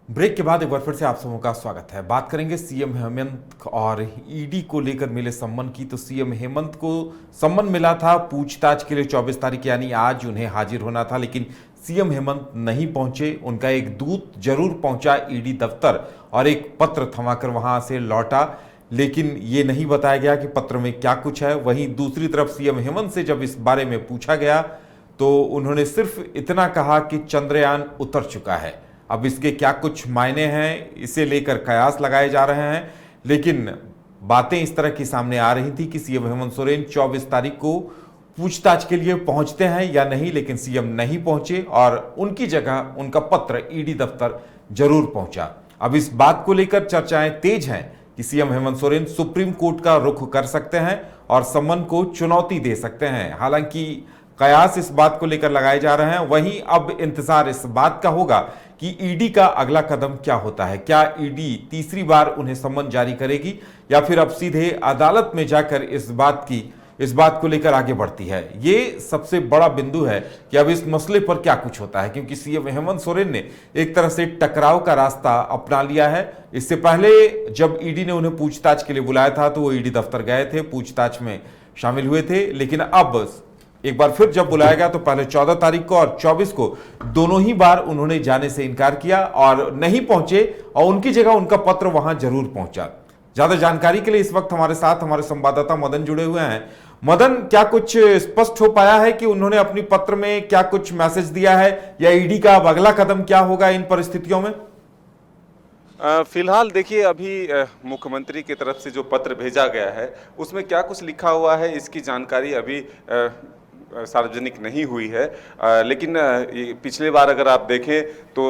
Break के बाद एक बार फिर से आप सबों का स्वागत है। बात करेंगे सीएम हेमंत और ईडी को लेकर मिले सम्मन की। तो सीएम हेमंत को सम्मन मिला था पूछताछ के लिए 24 तारीख यानी आज उन्हें हाजिर होना था, लेकिन सीएम हेमंत नहीं पहुंचे। उनका एक दूत जरूर पहुंचा ईडी दफ्तर और एक पत्र थमाकर वहां से लौटा, लेकिन ये नहीं बताया गया कि पत्र में क्या कुछ है। वहीं दूसरी तरफ सीएम हेमंत से जब इस बारे में पूछा गया तो उन्होंने सिर्फ इतना कहा कि चंद्रयान उतर चुका है। अब इसके क्या कुछ मायने हैं, इसे लेकर कयास लगाए जा रहे हैं, लेकिन बातें इस तरह की सामने आ रही थी कि सीएम हेमंत सोरेन 24 तारीख को पूछताछ के लिए पहुंचते हैं या नहीं, लेकिन सीएम नहीं पहुंचे और उनकी जगह उनका पत्र ईडी दफ्तर जरूर पहुंचा। अब इस बात को लेकर चर्चाएं तेज हैं कि CM Hemant Soren supreme court का रुख कर सकते हैं और सम्मन को चुनौती दे सकते हैं। हालांकि कयास इस बात को लेकर लगाए जा रहे हैं। वहीं अब इंतजार इस बात का होगा कि ईडी का अगला कदम क्या होता है। क्या ईडी तीसरी बार उन्हें सम्मन जारी करेगी या फिर अब सीधे अदालत में जाकर इस बात को लेकर आगे बढ़ती है। ये सबसे बड़ा बिंदु है कि अब इस मसले पर क्या कुछ होता है, क्योंकि सीएम हेमंत सोरेन ने एक तरह से टकराव का रास्ता अपना लिया है। इससे पहले जब ईडी ने उन्हें पूछताछ के लिए बुलाया था तो वो ईडी दफ्तर गए थे, पूछताछ में शामिल हुए थे, लेकिन अब एक बार फिर जब बुलाया गया तो पहले 14 तारीख को और 24 को दोनों ही बार उन्होंने जाने से इनकार किया और नहीं पहुंचे और उनकी जगह उनका पत्र वहां जरूर पहुंचा। ज्यादा जानकारी के लिए इस वक्त हमारे साथ हमारे संवाददाता मदन जुड़े हुए हैं। मदन, क्या कुछ स्पष्ट हो पाया है कि उन्होंने अपनी पत्र में क्या कुछ मैसेज दिया है या ईडी का अब अगला कदम क्या होगा इन परिस्थितियों में? फिलहाल देखिए, अभी मुख्यमंत्री की तरफ से जो पत्र भेजा गया है उसमें क्या कुछ लिखा हुआ है इसकी जानकारी अभी सार्वजनिक नहीं हुई है। लेकिन पिछले बार अगर आप देखें तो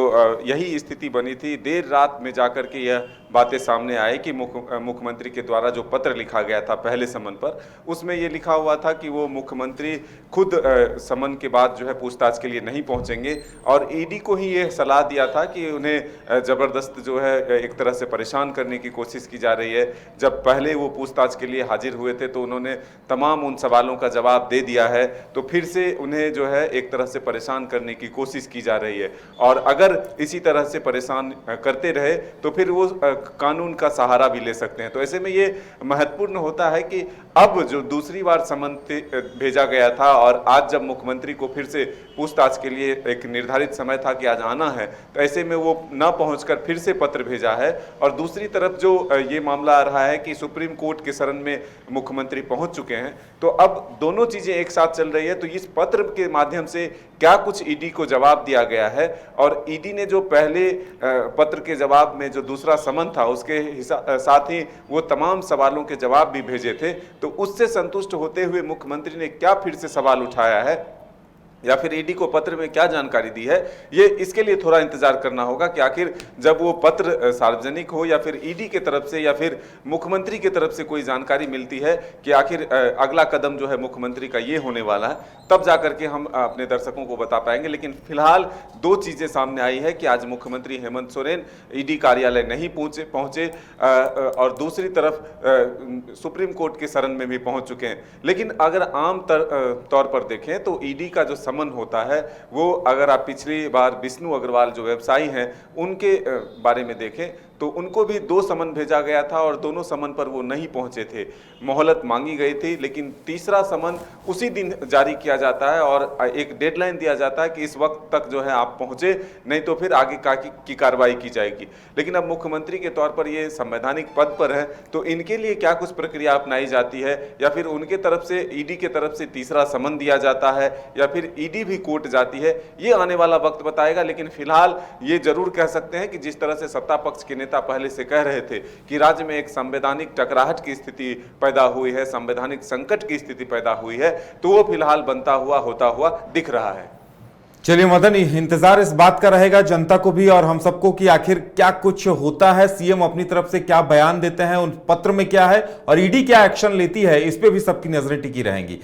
यही स्थिति बनी थी। देर रात में जाकर के यह बातें सामने आई कि मुख्यमंत्री के द्वारा जो पत्र लिखा गया था पहले समन पर, उसमें ये लिखा हुआ था कि वो मुख्यमंत्री खुद समन के बाद जो है पूछताछ के लिए नहीं पहुंचेंगे और ईडी को ही ये सलाह दिया था कि उन्हें ज़बरदस्त जो है एक तरह से परेशान करने की कोशिश की जा रही है। जब पहले वो पूछताछ के लिए हाजिर हुए थे तो उन्होंने तमाम उन सवालों का जवाब दे दिया है, तो फिर से उन्हें जो है एक तरह से परेशान करने की कोशिश की जा रही है। और अगर इसी तरह से परेशान करते रहे तो फिर वो कानून का सहारा भी ले सकते हैं। तो ऐसे में ये महत्वपूर्ण होता है कि अब जो दूसरी बार समन भेजा गया था और आज जब मुख्यमंत्री को फिर से पूछताछ के लिए एक निर्धारित समय था कि आज आना है, तो ऐसे में वो न पहुंचकर फिर से पत्र भेजा है। और दूसरी तरफ जो ये मामला आ रहा है कि सुप्रीम कोर्ट के शरण में मुख्यमंत्री पहुंच चुके हैं, तो अब दोनों चीजें एक साथ चल रही है। तो इस पत्र के माध्यम से क्या कुछ ईडी को जवाब दिया गया है और ईडी ने जो पहले पत्र के जवाब में जो दूसरा समन था उसके साथ ही वो तमाम सवालों के जवाब भी भेजे थे, तो उससे संतुष्ट होते हुए मुख्यमंत्री ने क्या फिर से सवाल उठाया है या फिर ईडी को पत्र में क्या जानकारी दी है, ये इसके लिए थोड़ा इंतजार करना होगा कि आखिर जब वो पत्र सार्वजनिक हो या फिर ईडी के तरफ से या फिर मुख्यमंत्री की तरफ से कोई जानकारी मिलती है कि आखिर अगला कदम जो है मुख्यमंत्री का ये होने वाला है, तब जाकर के हम अपने दर्शकों को बता पाएंगे। लेकिन फिलहाल दो चीजें सामने आई है कि आज मुख्यमंत्री हेमंत सोरेन ईडी कार्यालय नहीं पहुंचे और दूसरी तरफ सुप्रीम कोर्ट के शरण में भी पहुंच चुके हैं। लेकिन अगर आम तौर पर देखें तो ईडी का जो समन होता है वो, अगर आप पिछली बार विष्णु अग्रवाल जो व्यवसायी हैं उनके बारे में देखें तो उनको भी 2 समन भेजा गया था और दोनों समन पर वो नहीं पहुंचे थे। मोहलत मांगी गई थी, लेकिन तीसरा समन उसी दिन जारी किया जाता है और एक डेडलाइन दिया जाता है कि इस वक्त तक जो है आप पहुंचे, नहीं तो फिर आगे की कार्रवाई की जाएगी। लेकिन अब मुख्यमंत्री के तौर पर ये संवैधानिक पद पर है, तो इनके लिए क्या कुछ प्रक्रिया अपनाई जाती है या फिर उनके तरफ से ईडी के तरफ से तीसरा समन दिया जाता है या फिर ईडी भी कोर्ट जाती है, ये आने वाला वक्त बताएगा। लेकिन फिलहाल ये जरूर कह सकते हैं कि जिस तरह से सत्ता पक्ष के नेता पहले से कह रहे थे कि राज्य में एक संवैधानिक टकराहट की स्थिति पैदा हुई है, संवैधानिक संकट की स्थिति पैदा हुई है, तो वो फिलहाल बनता हुआ होता हुआ दिख रहा है। चलिए मदन, इंतजार इस बात का रहेगा जनता को भी और हम सबको कि आखिर क्या कुछ होता है, सीएम अपनी तरफ से क्या बयान देते हैं, उन पत्र में क्या है और ईडी क्या एक्शन लेती है, इस पे भी सबकी नजरें टिकी रहेंगी।